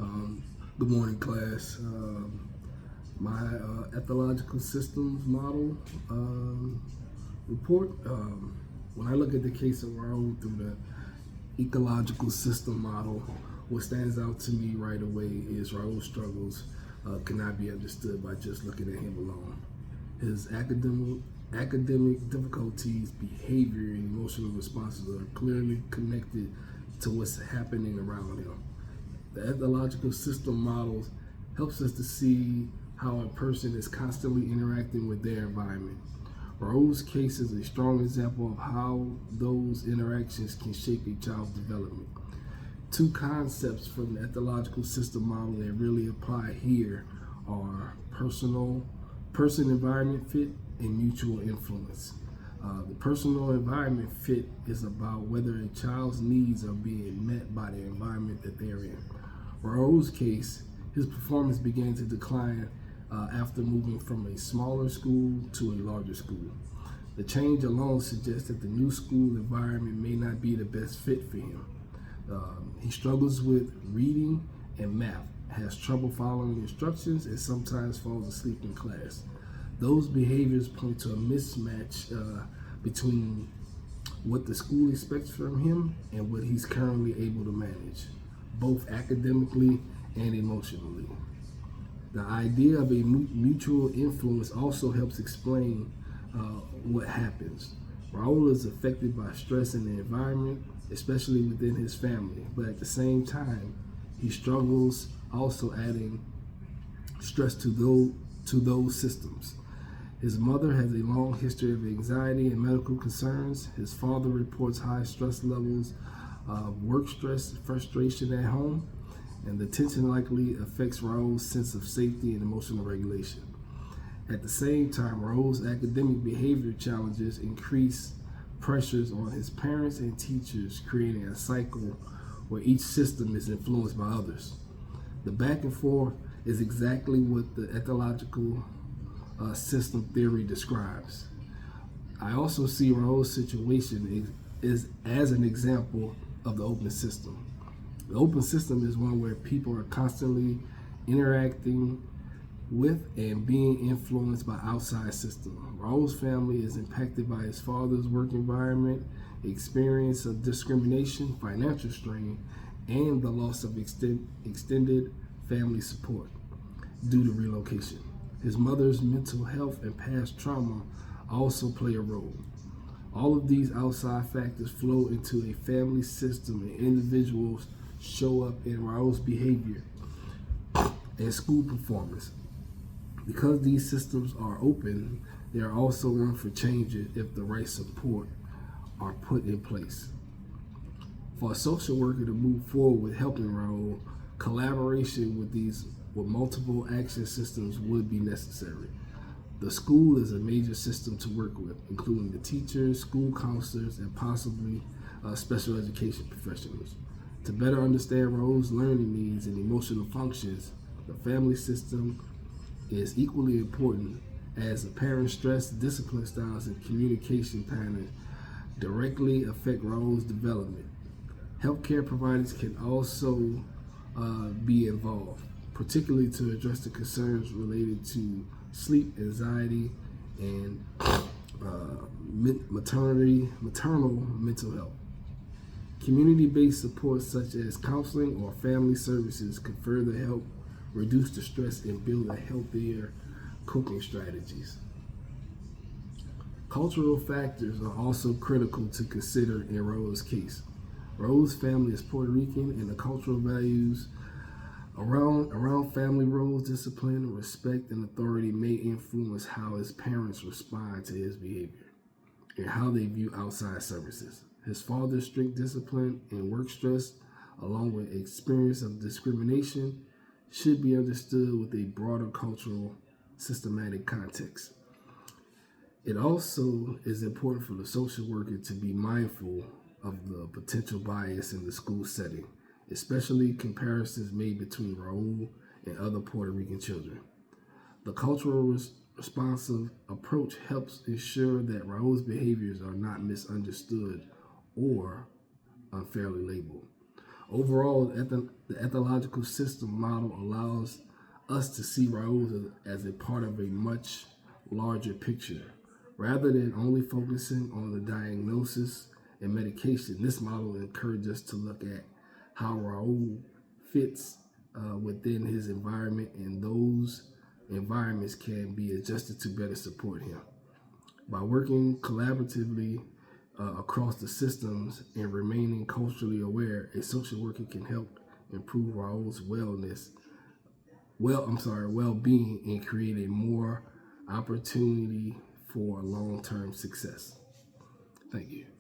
Um, Good morning, class. My ecological systems model report. When I look at the case of Raul through the ecological system model, what stands out to me right away is Raul's struggles cannot be understood by just looking at him alone. His academic difficulties, behavior, and emotional responses are clearly connected to what's happening around him. The ecological system models helps us to see how a person is constantly interacting with their environment. Raul's case is a strong example of how those interactions can shape a child's development. Two concepts from the ecological system model that really apply here are person-environment fit and mutual influence. The personal environment fit is about whether a child's needs are being met by the environment that they're in. Raul's case, his performance began to decline after moving from a smaller school to a larger school. The change alone suggests that the new school environment may not be the best fit for him. He struggles with reading and math, has trouble following instructions, and sometimes falls asleep in class. Those behaviors point to a mismatch between what the school expects from him and what he's currently able to manage, both academically and emotionally. The idea of a mutual influence also helps explain what happens. Raul is affected by stress in the environment, especially within his family, but at the same time, he struggles also adding stress to those systems. His mother has a long history of anxiety and medical concerns. His father reports high stress levels, work stress, frustration at home, and the tension likely affects Raul's sense of safety and emotional regulation. At the same time, Raul's academic behavior challenges increase pressures on his parents and teachers, creating a cycle where each system is influenced by others. The back and forth is exactly what the ecological system theory describes. I also see Raul's situation is as an example of the open system. The open system is one where people are constantly interacting with and being influenced by outside systems. Raul's family is impacted by his father's work environment, experience of discrimination, financial strain, and the loss of extended family support due to relocation. His mother's mental health and past trauma also play a role. All of these outside factors flow into a family system, and individuals show up in Raul's behavior and school performance. Because these systems are open, they are also room for changes if the right support are put in place. For a social worker to move forward with helping Raul, collaboration with multiple action systems would be necessary. The school is a major system to work with, including the teachers, school counselors, and possibly special education professionals. To better understand Raul's learning needs and emotional functions, the family system is equally important, as the parent's stress, discipline styles, and communication patterns directly affect Raul's development. Healthcare providers can also be involved, particularly to address the concerns related to sleep, anxiety, and maternal mental health. Community-based support such as counseling or family services can further help reduce the stress and build a healthier coping strategies. Cultural factors are also critical to consider in Raul's case. Raul's family is Puerto Rican, and the cultural values around family roles, discipline, respect, and authority may influence how his parents respond to his behavior and how they view outside services. His father's strict discipline and work stress, along with experience of discrimination, should be understood with a broader cultural systematic context. It also is important for the social worker to be mindful of the potential bias in the school setting, especially comparisons made between Raul and other Puerto Rican children. The cultural responsive approach helps ensure that Raul's behaviors are not misunderstood or unfairly labeled. Overall, the ecological system model allows us to see Raoul as a part of a much larger picture. Rather than only focusing on the diagnosis and medication, this model encourages us to look at how Raoul fits within his environment, and those environments can be adjusted to better support him. By working collaboratively across the systems and remaining culturally aware, a social worker can help improve Raul's well-being, and create a more opportunity for long-term success. Thank you.